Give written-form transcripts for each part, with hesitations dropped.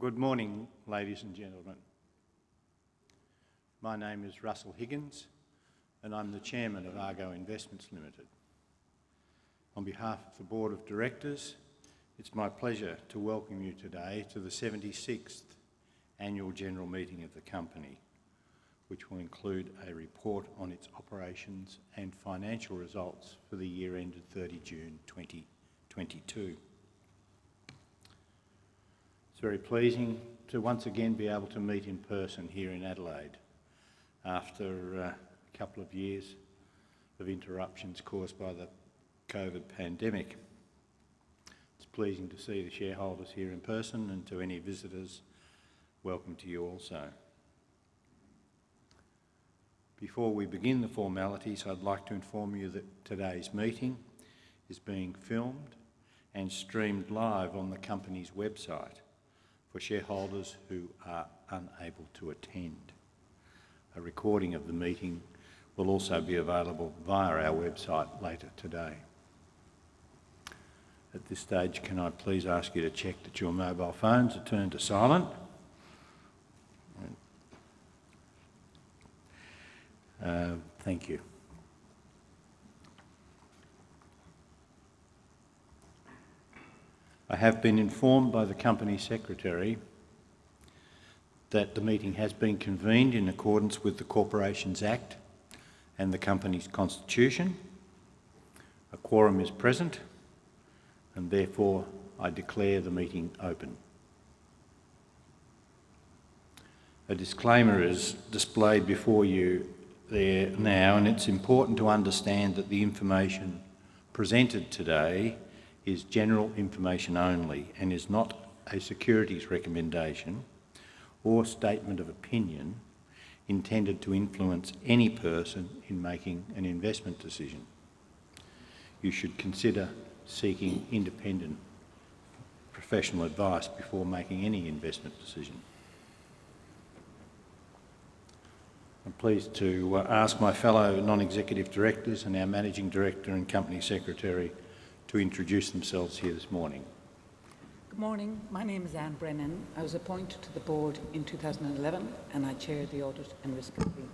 Good morning, ladies and gentlemen. My name is Russell Higgins and I'm the Chairman of Argo Investments Limited. On behalf of the Board of Directors, it's my pleasure to welcome you today to the 76th Annual General Meeting of the company, which will include a report on its operations and financial results for the year ended 30 June 2022. It's very pleasing to once again be able to meet in person here in Adelaide after a couple of years of interruptions caused by the COVID pandemic. It's pleasing to see the shareholders here in person, and to any visitors, welcome to you also. Before we begin the formalities, I'd like to inform you that today's meeting is being filmed and streamed live on the company's website for shareholders who are unable to attend. A recording of the meeting will also be available via our website later today. At this stage, can I please ask you to check that your mobile phones are turned to silent? Thank you. I have been informed by the Company Secretary that the meeting has been convened in accordance with the Corporations Act and the company's constitution. A quorum is present, and therefore I declare the meeting open. A disclaimer is displayed before you there now, and it's important to understand that the information presented today is general information only and is not a securities recommendation or statement of opinion intended to influence any person in making an investment decision. You should consider seeking independent professional advice before making any investment decision. I'm pleased to ask my fellow non-executive directors and our Managing Director and Company Secretary to introduce themselves here this morning. Good morning. My name is Anne Brennan. I was appointed to the board in 2011 and I chair the Audit and Risk Committee.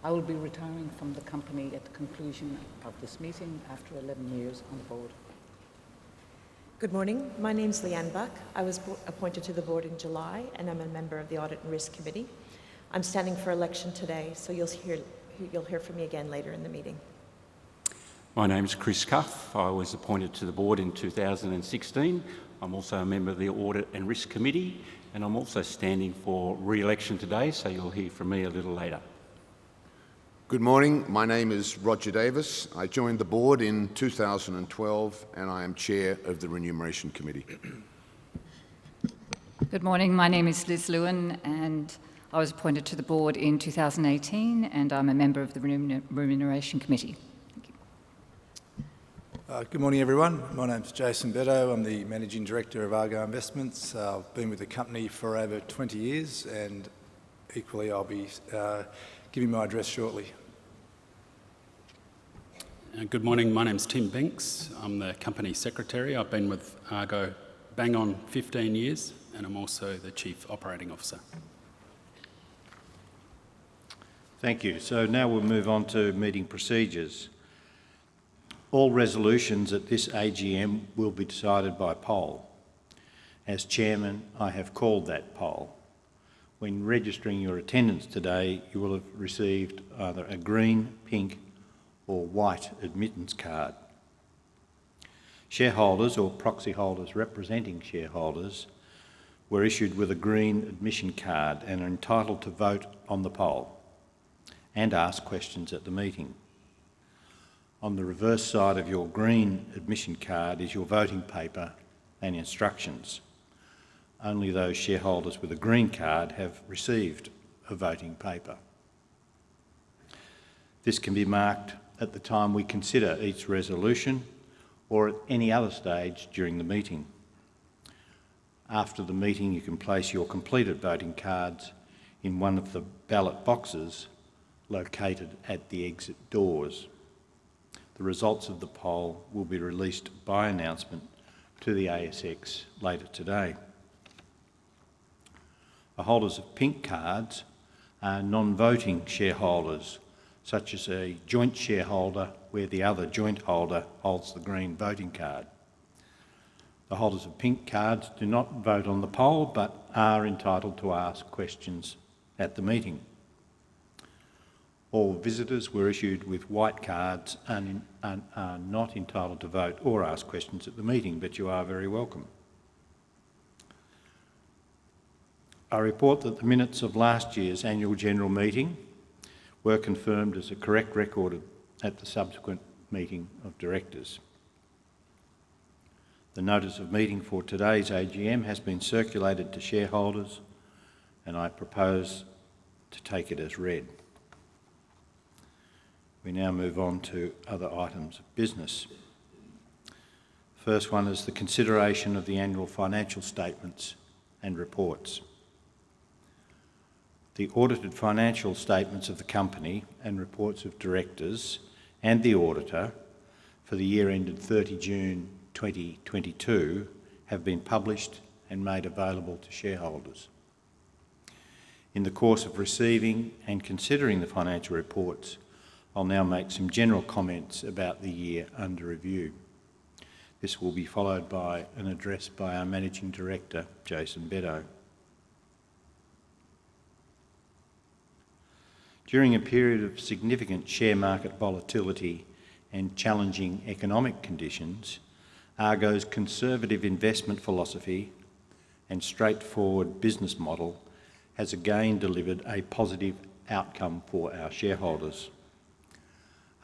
I will be retiring from the company at the conclusion of this meeting after 11 years on the board. Good morning. My name is Leanne Buck. I was appointed to the board in July and I'm a member of the Audit and Risk Committee. I'm standing for election today, so you'll hear from me again later in the meeting. My name is Chris Cuff. I was appointed to the board in 2016. I'm also a member of the Audit and Risk Committee, and I'm also standing for re-election today, so you'll hear from me a little later. Good morning. My name is Roger Davis. I joined the board in 2012 and I am chair of the Remuneration Committee. Good morning. My name is Liz Lewin and I was appointed to the board in 2018 and I'm a member of the Remuneration Committee. Good morning, everyone. My name's Jason Beddoe. I'm the Managing Director of Argo Investments. I've been with the company for over 20 years and equally I'll be giving my address shortly. Good morning, my name's Tim Banks. I'm the Company Secretary. I've been with Argo bang on 15 years and I'm also the Chief Operating Officer. Thank you. So now we'll move on to meeting procedures. All resolutions at this AGM will be decided by poll. As chairman, I have called that poll. When registering your attendance today, you will have received either a green, pink or white admittance card. Shareholders or proxy holders representing shareholders were issued with a green admission card and are entitled to vote on the poll and ask questions at the meeting. On the reverse side of your green admission card is your voting paper and instructions. Only those shareholders with a green card have received a voting paper. This can be marked at the time we consider each resolution or at any other stage during the meeting. After the meeting, you can place your completed voting cards in one of the ballot boxes located at the exit doors. The results of the poll will be released by announcement to the ASX later today. The holders of pink cards are non-voting shareholders, such as a joint shareholder where the other joint holder holds the green voting card. The holders of pink cards do not vote on the poll but are entitled to ask questions at the meeting. All visitors were issued with white cards and are not entitled to vote or ask questions at the meeting, but you are very welcome. I report that the minutes of last year's annual general meeting were confirmed as a correct record at the subsequent meeting of directors. The notice of meeting for today's AGM has been circulated to shareholders, and I propose to take it as read. We now move on to other items of business. The first one is the consideration of the annual financial statements and reports. The audited financial statements of the company and reports of directors and the auditor for the year ended 30 June 2022 have been published and made available to shareholders. In the course of receiving and considering the financial reports, I'll now make some general comments about the year under review. This will be followed by an address by our Managing Director, Jason Beddow. During a period of significant share market volatility and challenging economic conditions, Argo's conservative investment philosophy and straightforward business model has again delivered a positive outcome for our shareholders.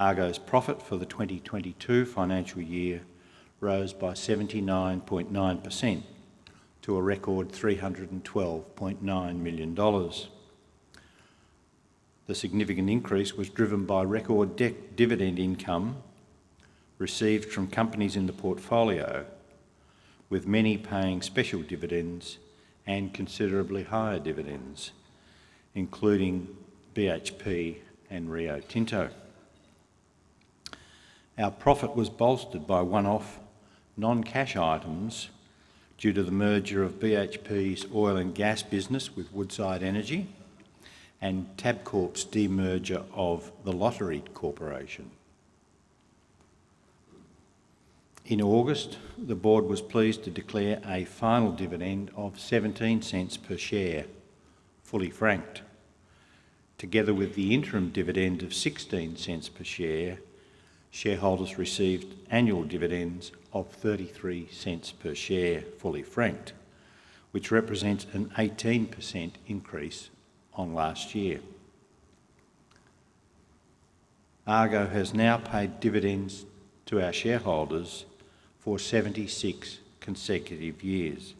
Argo's profit for the 2022 financial year rose by 79.9% to a record $312.9 million. The significant increase was driven by record dividend income received from companies in the portfolio, with many paying special dividends and considerably higher dividends, including BHP and Rio Tinto. Our profit was bolstered by one-off non-cash items due to the merger of BHP's oil and gas business with Woodside Energy and Tabcorp's demerger of the Lottery Corporation. In August, the board was pleased to declare a final dividend of 17 cents per share, fully franked. Together with the interim dividend of 16 cents per share, shareholders received annual dividends of 33 cents per share, fully franked, which represents an 18% increase on last year. Argo has now paid dividends to our shareholders for 76 consecutive years.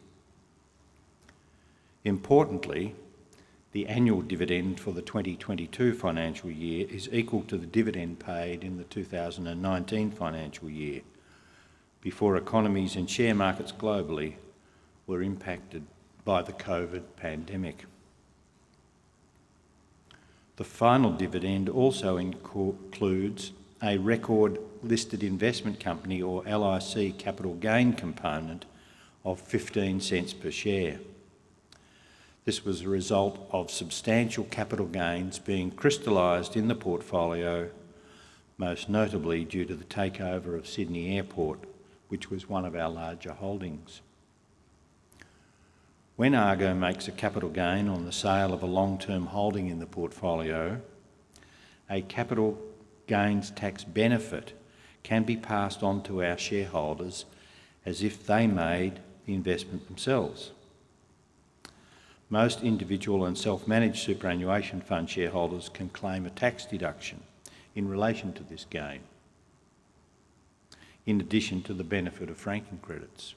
Importantly, the annual dividend for the 2022 financial year is equal to the dividend paid in the 2019 financial year, before economies and share markets globally were impacted by the COVID pandemic. The final dividend also includes a record listed investment company or LIC capital gain component of 15 cents per share. This was a result of substantial capital gains being crystallised in the portfolio, most notably due to the takeover of Sydney Airport, which was one of our larger holdings. When Argo makes a capital gain on the sale of a long-term holding in the portfolio, a capital gains tax benefit can be passed on to our shareholders as if they made the investment themselves. Most individual and self-managed superannuation fund shareholders can claim a tax deduction in relation to this gain, in addition to the benefit of franking credits.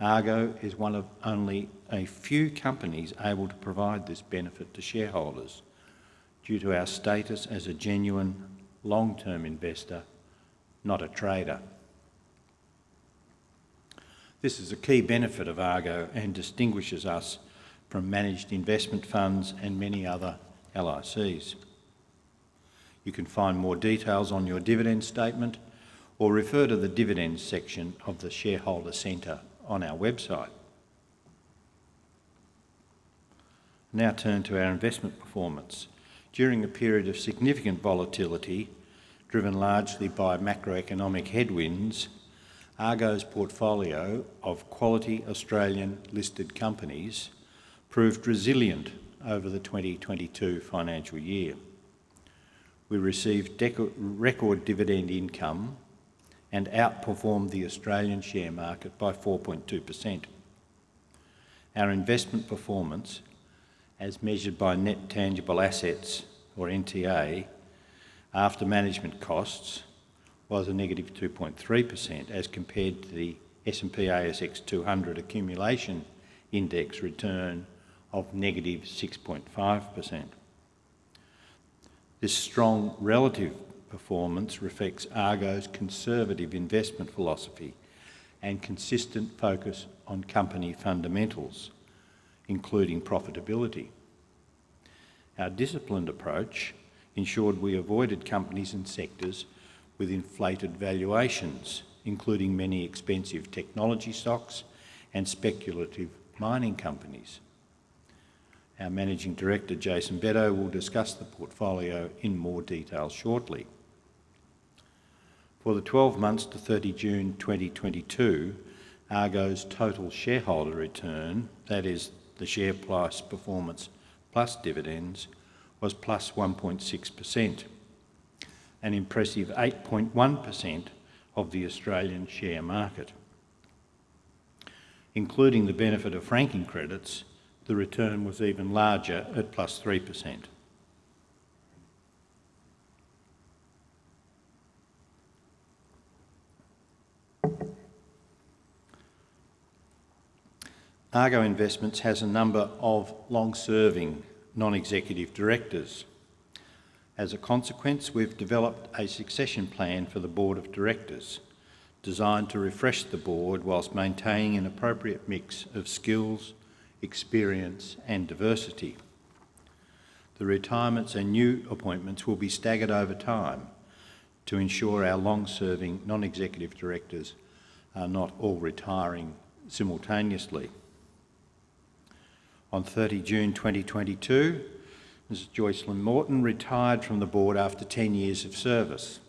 Argo is one of only a few companies able to provide this benefit to shareholders due to our status as a genuine long-term investor, not a trader. This is a key benefit of Argo and distinguishes us from managed investment funds and many other LICs. You can find more details on your dividend statement or refer to the dividends section of the Shareholder Centre on our website. Now turn to our investment performance. During a period of significant volatility, driven largely by macroeconomic headwinds, Argo's portfolio of quality Australian listed companies proved resilient over the 2022 financial year. We received record dividend income and outperformed the Australian share market by 4.2%. Our investment performance, as measured by net tangible assets, or NTA, after management costs, was a negative 2.3% as compared to the S&P/ASX 200 accumulation index return of negative 6.5%. This strong relative performance reflects Argo's conservative investment philosophy and consistent focus on company fundamentals, including profitability. Our disciplined approach ensured we avoided companies and sectors with inflated valuations, including many expensive technology stocks and speculative mining companies. Our Managing Director, Jason Beddoe, will discuss the portfolio in more detail shortly. For the 12 months to 30 June 2022, Argo's total shareholder return, that is, the share price performance plus dividends, was plus 1.6%, an impressive 8.1% of the Australian share market. Including the benefit of franking credits, the return was even larger at plus 3%. Argo Investments has a number of long-serving non-executive directors. As a consequence, we've developed a succession plan for the board of directors, designed to refresh the board whilst maintaining an appropriate mix of skills, experience and diversity. The retirements and new appointments will be staggered over time to ensure our long-serving non-executive directors are not all retiring simultaneously. On 30 June 2022, Mrs. Joycelyn Morton retired from the board after 10 years of service,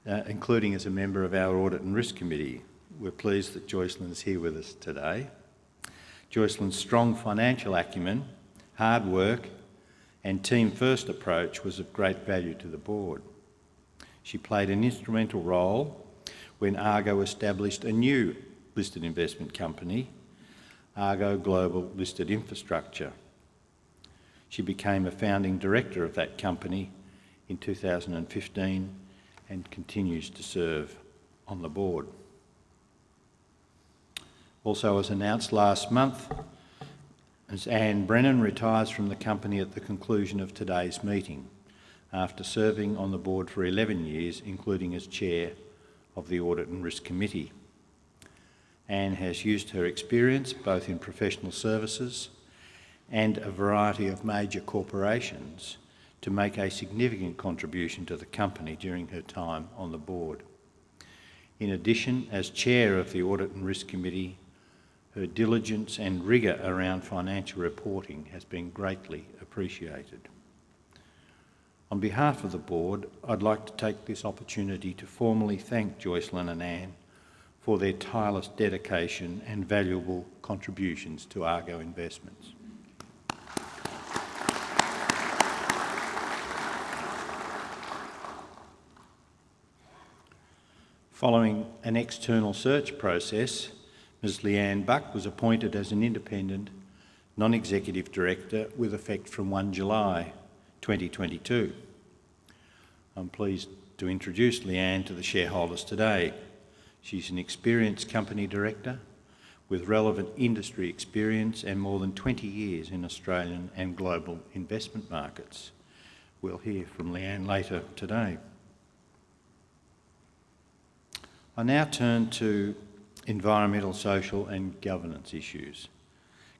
including as a member of our Audit and Risk Committee. We're pleased that Joycelyn is here with us today. Joycelyn's strong financial acumen, hard work and team-first approach was of great value to the board. She played an instrumental role when Argo established a new listed investment company, Argo Global Listed Infrastructure. She became a founding director of that company in 2015 and continues to serve on the board. Also, as announced last month, Ms. Anne Brennan retires from the company at the conclusion of today's meeting, after serving on the board for 11 years, including as chair of the Audit and Risk Committee. Anne has used her experience both in professional services and a variety of major corporations to make a significant contribution to the company during her time on the board. In addition, as chair of the Audit and Risk Committee, her diligence and rigour around financial reporting has been greatly appreciated. On behalf of the board, I'd like to take this opportunity to formally thank Joycelyn and Anne for their tireless dedication and valuable contributions to Argo Investments. Following an external search process, Ms. Leanne Buck was appointed as an independent non-executive director with effect from 1 July 2022. I'm pleased to introduce Leanne to the shareholders today. She's an experienced company director with relevant industry experience and more than 20 years in Australian and global investment markets. We'll hear from Leanne later today. I now turn to environmental, social and governance issues.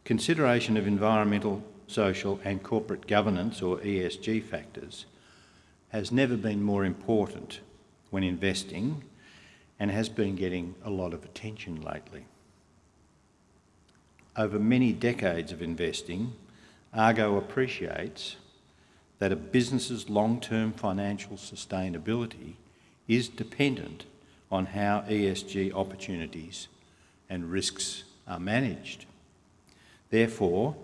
Consideration of environmental, social and corporate governance, or ESG factors, has never been more important when investing and has been getting a lot of attention lately. Over many decades of investing, Argo appreciates that a business's long-term financial sustainability is dependent on how ESG opportunities and risks are managed. Therefore,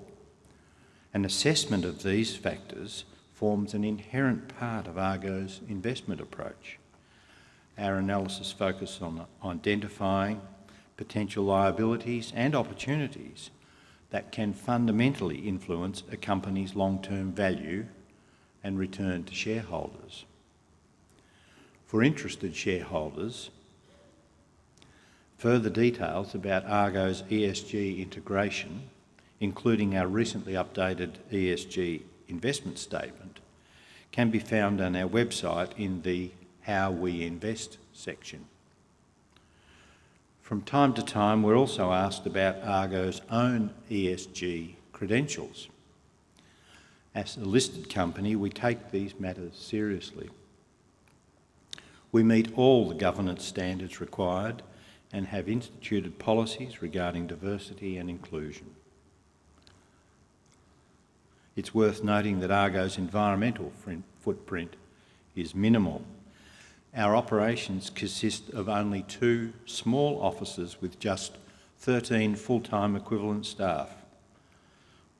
an assessment of these factors forms an inherent part of Argo's investment approach. Our analysis focuses on identifying potential liabilities and opportunities that can fundamentally influence a company's long-term value and return to shareholders. For interested shareholders, further details about Argo's ESG integration, including our recently updated ESG investment statement, can be found on our website in the How We Invest section. From time to time, we're also asked about Argo's own ESG credentials. As a listed company, we take these matters seriously. We meet all the governance standards required and have instituted policies regarding diversity and inclusion. It's worth noting that Argo's environmental footprint is minimal. Our operations consist of only 2 small offices with just 13 full-time equivalent staff.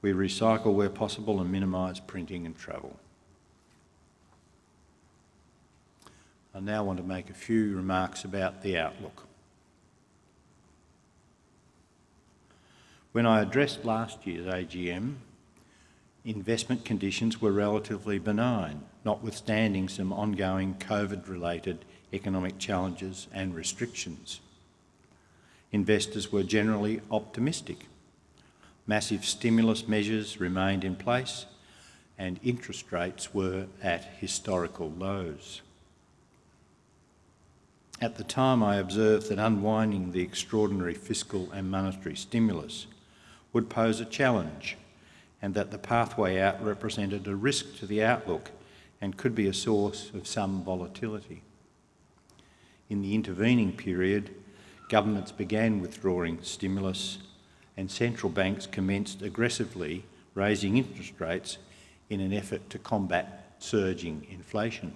We recycle where possible and minimise printing and travel. I now want to make a few remarks about the outlook. When I addressed last year's AGM, investment conditions were relatively benign, notwithstanding some ongoing COVID-related economic challenges and restrictions. Investors were generally optimistic. Massive stimulus measures remained in place and interest rates were at historical lows. At the time, I observed that unwinding the extraordinary fiscal and monetary stimulus would pose a challenge and that the pathway out represented a risk to the outlook and could be a source of some volatility. In the intervening period, governments began withdrawing stimulus and central banks commenced aggressively raising interest rates in an effort to combat surging inflation.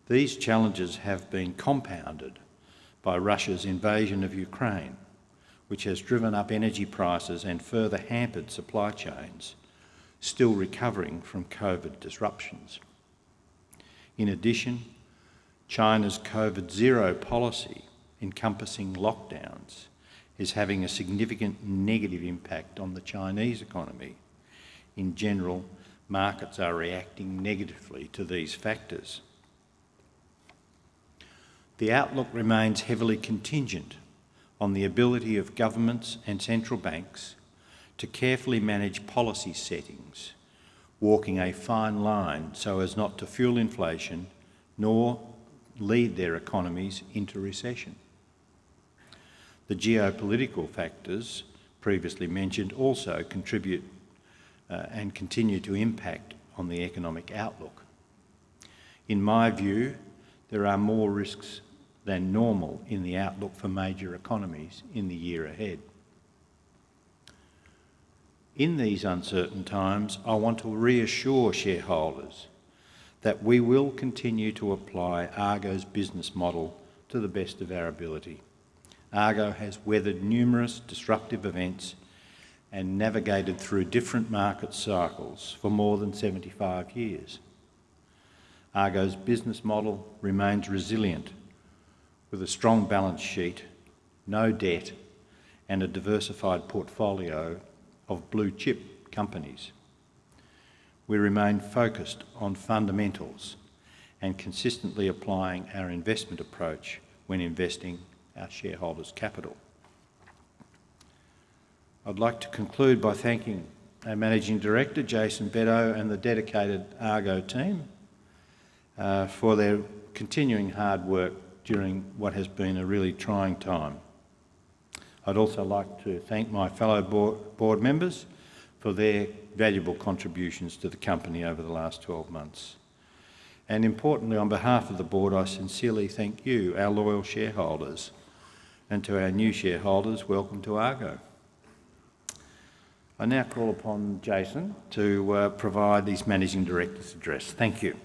These challenges have been compounded by Russia's invasion of Ukraine, which has driven up energy prices and further hampered supply chains, still recovering from COVID disruptions. In addition, China's COVID-0 policy, encompassing lockdowns, is having a significant negative impact on the Chinese economy. In general, markets are reacting negatively to these factors. The outlook remains heavily contingent on the ability of governments and central banks to carefully manage policy settings, walking a fine line so as not to fuel inflation nor lead their economies into recession. The geopolitical factors previously mentioned also contribute and continue to impact on the economic outlook. In my view, there are more risks than normal in the outlook for major economies in the year ahead. In these uncertain times, I want to reassure shareholders that we will continue to apply Argo's business model to the best of our ability. Argo has weathered numerous disruptive events and navigated through different market cycles for more than 75 years. Argo's business model remains resilient, with a strong balance sheet, no debt, and a diversified portfolio of blue-chip companies. We remain focused on fundamentals and consistently applying our investment approach when investing our shareholders' capital. I'd like to conclude by thanking our Managing Director, Jason Beddow, and the dedicated Argo team for their continuing hard work during what has been a really trying time. I'd also like to thank my fellow board members for their valuable contributions to the company over the last 12 months. And importantly, on behalf of the board, I sincerely thank you, our loyal shareholders, and to our new shareholders, welcome to Argo. I now call upon Jason to provide his Managing Director's address. Thank you.